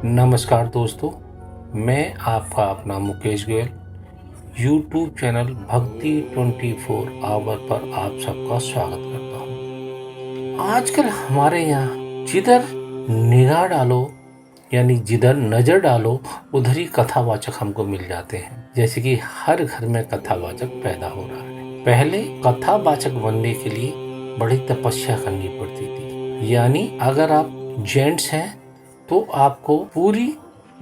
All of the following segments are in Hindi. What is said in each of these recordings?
नमस्कार दोस्तों, मैं आपका अपना मुकेश गोयल यूट्यूब चैनल भक्ति 24 आवर पर आप सबका स्वागत करता हूँ। आजकल हमारे यहाँ जिधर निगाह डालो यानी जिधर नज़र डालो उधर ही कथावाचक हमको मिल जाते हैं। जैसे कि हर घर में कथावाचक पैदा हो रहा है। पहले कथावाचक बनने के लिए बड़ी तपस्या करनी पड़ती थी। यानी अगर आप जेंट्स हैं तो आपको पूरी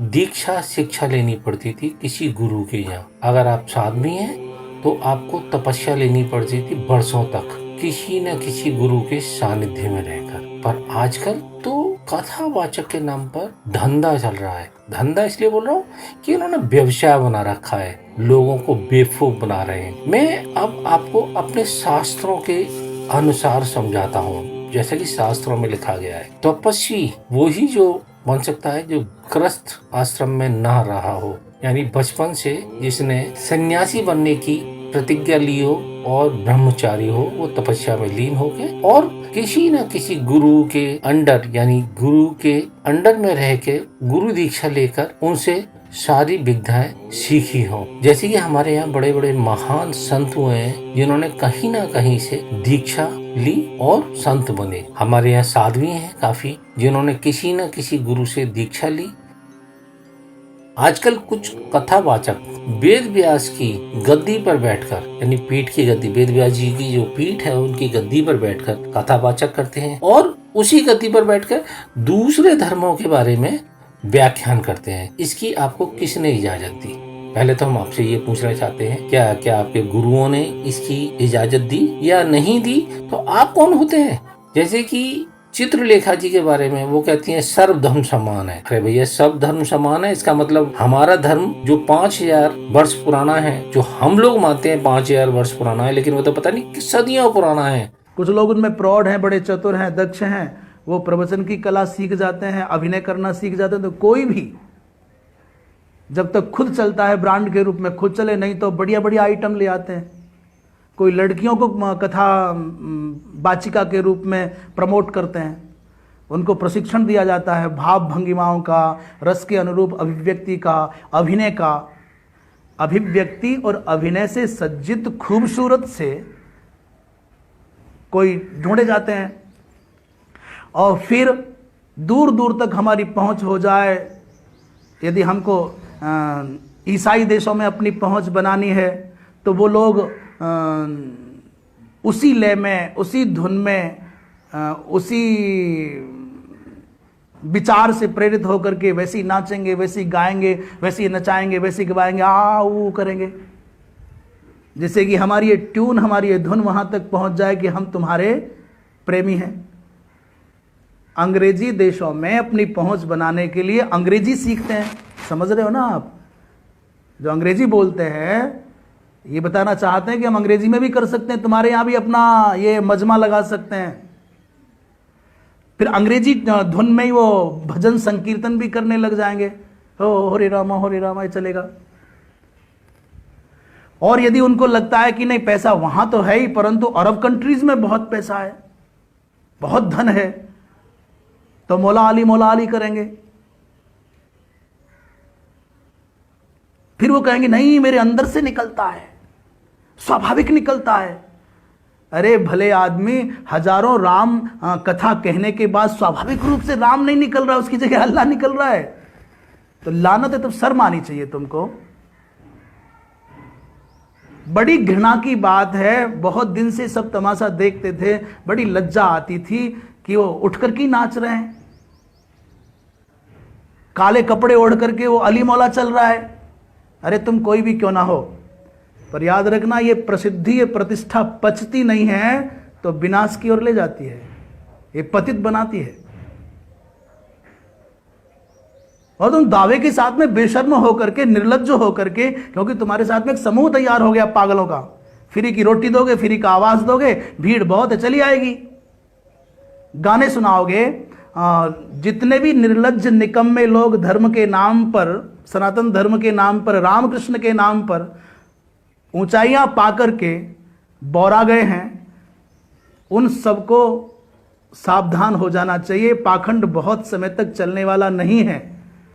दीक्षा शिक्षा लेनी पड़ती थी किसी गुरु के यहाँ। अगर आप साध्वी हैं तो आपको तपस्या लेनी पड़ती थी वर्षों तक किसी न किसी गुरु के सानिध्य में रहकर। पर आजकल तो कथावाचक के नाम पर धंधा चल रहा है। धंधा इसलिए बोल रहा हूँ कि उन्होंने व्यवसाय बना रखा है, लोगों को बेवकूफ बना रहे हैं। मैं अब आपको अपने शास्त्रों के अनुसार समझाता हूँ। जैसे कि शास्त्रों में लिखा गया है, तपस्वी वो ही जो बन सकता है जो गृहस्थ आश्रम में ना रहा हो, यानी बचपन से जिसने सन्यासी बनने की प्रतिज्ञा ली हो और ब्रह्मचारी हो, वो तपस्या में लीन होके और किसी न किसी गुरु के अंडर यानी गुरु के अंडर में रह के गुरु दीक्षा लेकर उनसे सारी विद्याएं सीखी हो। जैसे कि हमारे यहाँ बड़े बड़े महान संत हुए हैं जिन्होंने कहीं ना कहीं से दीक्षा ली और संत बने। हमारे यहाँ साध्वी हैं काफी जिन्होंने किसी न किसी गुरु से दीक्षा ली। आजकल कुछ कथावाचक वेद व्यास की गद्दी पर बैठकर यानी पीठ की गद्दी, वेद व्यास जी की जो पीठ है उनकी गद्दी पर बैठकर कथावाचक करते हैं और उसी गद्दी पर बैठकर दूसरे धर्मों के बारे में व्याख्यान करते हैं। इसकी आपको किसने इजाजत दी? पहले तो हम आपसे ये पूछना चाहते हैं, क्या आपके गुरुओं ने इसकी इजाजत दी या नहीं दी? तो आप कौन होते हैं? जैसे कि चित्रलेखा जी के बारे में वो कहती हैं सर्व धर्म समान है। अरे भैया, सब धर्म समान है इसका मतलब हमारा धर्म जो 5000 वर्ष पुराना है, जो हम लोग मानते हैं 5000 वर्ष पुराना है, लेकिन वो तो पता नहीं सदियों पुराना है। कुछ लोग उनमें प्रौढ़ हैं, बड़े चतुर हैं, दक्ष हैं, वो प्रवचन की कला सीख जाते हैं, अभिनय करना सीख जाते हैं। तो कोई भी जब तक खुद चलता है ब्रांड के रूप में खुद चले, नहीं तो बढ़िया बढ़िया आइटम ले आते हैं। कोई लड़कियों को कथा वाचिका के रूप में प्रमोट करते हैं, उनको प्रशिक्षण दिया जाता है भाव भंगिमाओं का, रस के अनुरूप अभिव्यक्ति का, अभिनय का। अभिव्यक्ति और अभिनय से सज्जित खूबसूरत से कोई ढूंढे जाते हैं और फिर दूर दूर तक हमारी पहुंच हो जाए। यदि हमको ईसाई देशों में अपनी पहुंच बनानी है तो वो लोग उसी लय में, उसी धुन में, उसी विचार से प्रेरित होकर के वैसी नाचेंगे, वैसी गाएंगे, वैसी नचाएंगे, वैसी गवाएंगे, वो करेंगे, जिससे कि हमारी ये ट्यून, हमारी ये धुन वहां तक पहुंच जाए कि हम तुम्हारे प्रेमी हैं। अंग्रेजी देशों में अपनी पहुंच बनाने के लिए अंग्रेजी सीखते हैं। समझ रहे हो ना आप? जो अंग्रेजी बोलते हैं ये बताना चाहते हैं कि हम अंग्रेजी में भी कर सकते हैं, तुम्हारे यहां भी अपना ये मजमा लगा सकते हैं। फिर अंग्रेजी धुन में ही वो भजन संकीर्तन भी करने लग जाएंगे, हो रे रामा चलेगा। और यदि उनको लगता है कि नहीं पैसा वहां तो है ही, परंतु अरब कंट्रीज में बहुत पैसा है, बहुत धन है, तो मौला अली करेंगे। फिर वो कहेंगे नहीं मेरे अंदर से निकलता है, स्वाभाविक निकलता है। अरे भले आदमी हजारों राम कथा कहने के बाद स्वाभाविक रूप से राम नहीं निकल रहा, उसकी जगह अल्लाह निकल रहा है, तो लानत है। तब शर्म आनी चाहिए तुमको। बड़ी घृणा की बात है, बहुत दिन से सब तमाशा देखते थे, बड़ी लज्जा आती थी कि वो उठकर की नाच रहे हैं, काले कपड़े ओढ़ करके वो अली मौला चल रहा है। अरे तुम कोई भी क्यों ना हो, पर याद रखना ये प्रसिद्धि, ये प्रतिष्ठा पचती नहीं है तो विनाश की ओर ले जाती है, ये पतित बनाती है। और तुम दावे के साथ में बेशर्म होकर के, निर्लज्ज होकर के, क्योंकि तुम्हारे साथ में एक समूह तैयार हो गया पागलों का, फ्री की रोटी दोगे, फ्री का आवाज दोगे, भीड़ बहुत है चली आएगी, गाने सुनाओगे। जितने भी निर्लज्ज निकम्मे लोग धर्म के नाम पर, सनातन धर्म के नाम पर, रामकृष्ण के नाम पर ऊंचाइयां पाकर के बौरा गए हैं, उन सबको सावधान हो जाना चाहिए। पाखंड बहुत समय तक चलने वाला नहीं है।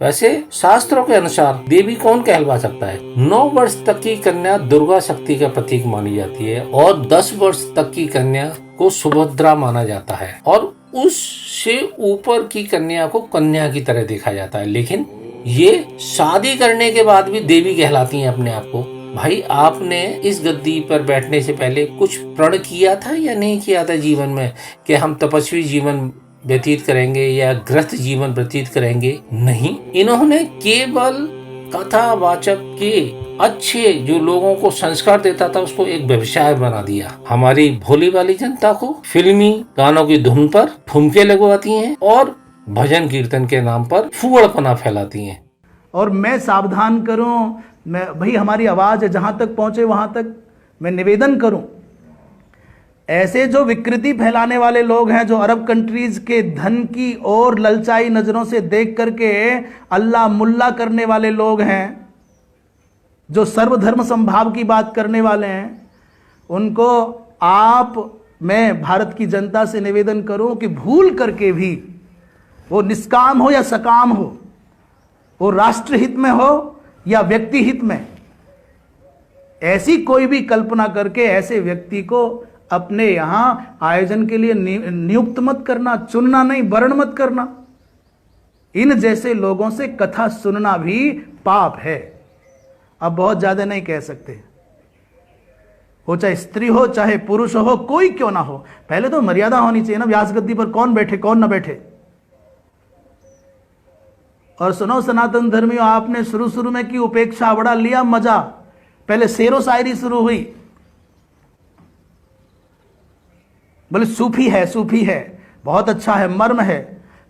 वैसे शास्त्रों के अनुसार देवी कौन कहलवा सकता है? 9 वर्ष तक की कन्या दुर्गा शक्ति का प्रतीक मानी जाती है और 10 वर्ष तक की कन्या को सुभद्रा माना जाता है और उससे ऊपर की कन्या को कन्या की तरह देखा जाता है। लेकिन ये शादी करने के बाद भी देवी कहलाती हैं अपने आप को। भाई, आपने इस गद्दी पर बैठने से पहले कुछ प्रण किया था या नहीं किया था जीवन में कि हम तपस्वी जीवन व्यतीत करेंगे या गृहस्थ जीवन व्यतीत करेंगे? नहीं, इन्होंने केवल कथावाचक के अच्छे जो लोगों को संस्कार देता था उसको एक व्यवसाय बना दिया। हमारी भोली वाली जनता को फिल्मी गानों की धुन पर ठुमके लगवाती हैं और भजन कीर्तन के नाम पर फूहड़पना फैलाती हैं। और मैं सावधान करूं, मैं भाई हमारी आवाज जहां तक पहुंचे वहां तक मैं निवेदन करूं, ऐसे जो विकृति फैलाने वाले लोग हैं, जो अरब कंट्रीज के धन की और ललचाई नजरों से देख करके अल्लाह मुल्ला करने वाले लोग हैं, जो सर्वधर्म संभाव की बात करने वाले हैं, उनको मैं भारत की जनता से निवेदन करूं कि भूल करके भी, वो निष्काम हो या सकाम हो, वो राष्ट्र हित में हो या व्यक्ति हित में, ऐसी कोई भी कल्पना करके ऐसे व्यक्ति को अपने यहां आयोजन के लिए नियुक्त मत करना, चुनना नहीं, वर्ण मत करना। इन जैसे लोगों से कथा सुनना भी पाप है। अब बहुत ज्यादा नहीं कह सकते, हो चाहे स्त्री हो चाहे पुरुष हो, कोई क्यों ना हो, पहले तो मर्यादा होनी चाहिए ना। व्यास गद्दी पर कौन बैठे कौन ना बैठे। और सुनो सनातन धर्मियों, आपने शुरू में की उपेक्षा, बड़ा लिया मजा। पहले शेरो शायरी शुरू हुई, बोले सूफी है, बहुत अच्छा है, मर्म है।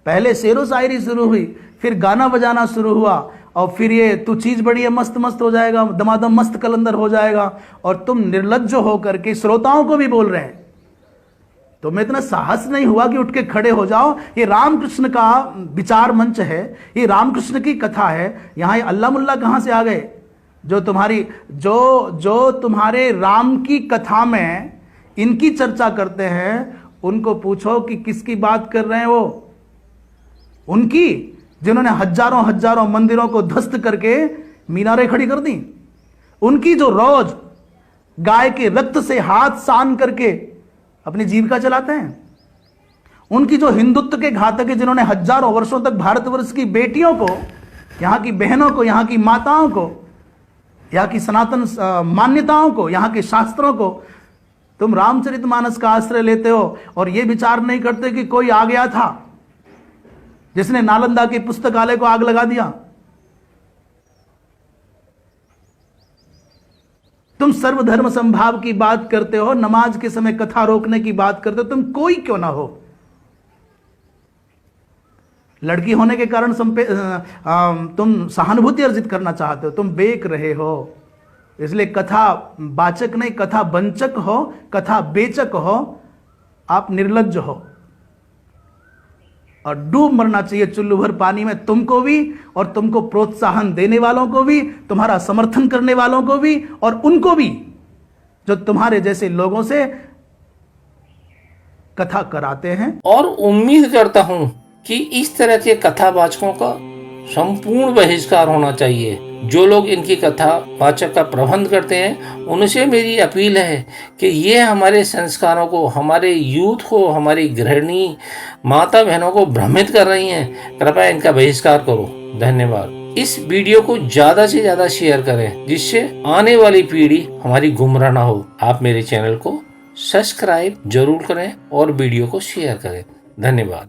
पहले शेरो शायरी शुरू हुई, फिर गाना बजाना शुरू हुआ, और फिर ये तू चीज बड़ी है, मस्त मस्त हो जाएगा, दमादम मस्त कलंदर हो जाएगा। और तुम निर्लज्ज होकर के श्रोताओं को भी बोल रहे हैं। तुम्हें इतना साहस नहीं हुआ कि उठ के खड़े हो जाओ। ये रामकृष्ण का विचार मंच है, ये रामकृष्ण की कथा है, यहाँ ये अल्लाह मुल्ला कहां से आ गए? जो तुम्हारे राम की कथा में इनकी चर्चा करते हैं, उनको पूछो कि किसकी बात कर रहे हैं वो? उनकी, जिन्होंने हजारों मंदिरों को ध्वस्त करके मीनारें खड़ी कर दी। उनकी जो रोज गाय के रक्त से हाथ सान करके अपनी जीविका चलाते हैं। उनकी जो हिंदुत्व के घातक है, जिन्होंने हजारों वर्षों तक भारतवर्ष की बेटियों को, यहां की बहनों को, यहां की माताओं को, यहां की सनातन मान्यताओं को, यहां के शास्त्रों को, तुम रामचरितमानस का आश्रय लेते हो और यह विचार नहीं करते कि कोई आ गया था जिसने नालंदा के पुस्तकालय को आग लगा दिया। तुम सर्वधर्म संभाव की बात करते हो, नमाज के समय कथा रोकने की बात करते हो, तुम कोई क्यों ना हो। लड़की होने के कारण तुम सहानुभूति अर्जित करना चाहते हो, तुम बेक रहे हो। इसलिए कथा वाचक नहीं, कथा वंचक हो, कथा बेचक हो, आप निर्लज्ज हो। और डूब मरना चाहिए चुल्लू भर पानी में, तुमको भी और तुमको प्रोत्साहन देने वालों को भी, तुम्हारा समर्थन करने वालों को भी और उनको भी जो तुम्हारे जैसे लोगों से कथा कराते हैं। और उम्मीद करता हूं कि इस तरह के कथावाचकों का संपूर्ण बहिष्कार होना चाहिए। जो लोग इनकी कथा वाचक का प्रबंध करते हैं, उनसे मेरी अपील है कि ये हमारे संस्कारों को, हमारे यूथ को, हमारी गृहिणी माता बहनों को भ्रमित कर रही हैं। कृपया इनका बहिष्कार करो। धन्यवाद। इस वीडियो को ज्यादा से ज्यादा शेयर करें, जिससे आने वाली पीढ़ी हमारी गुमराह ना हो। आप मेरे चैनल को सब्सक्राइब जरूर करें और वीडियो को शेयर करें। धन्यवाद।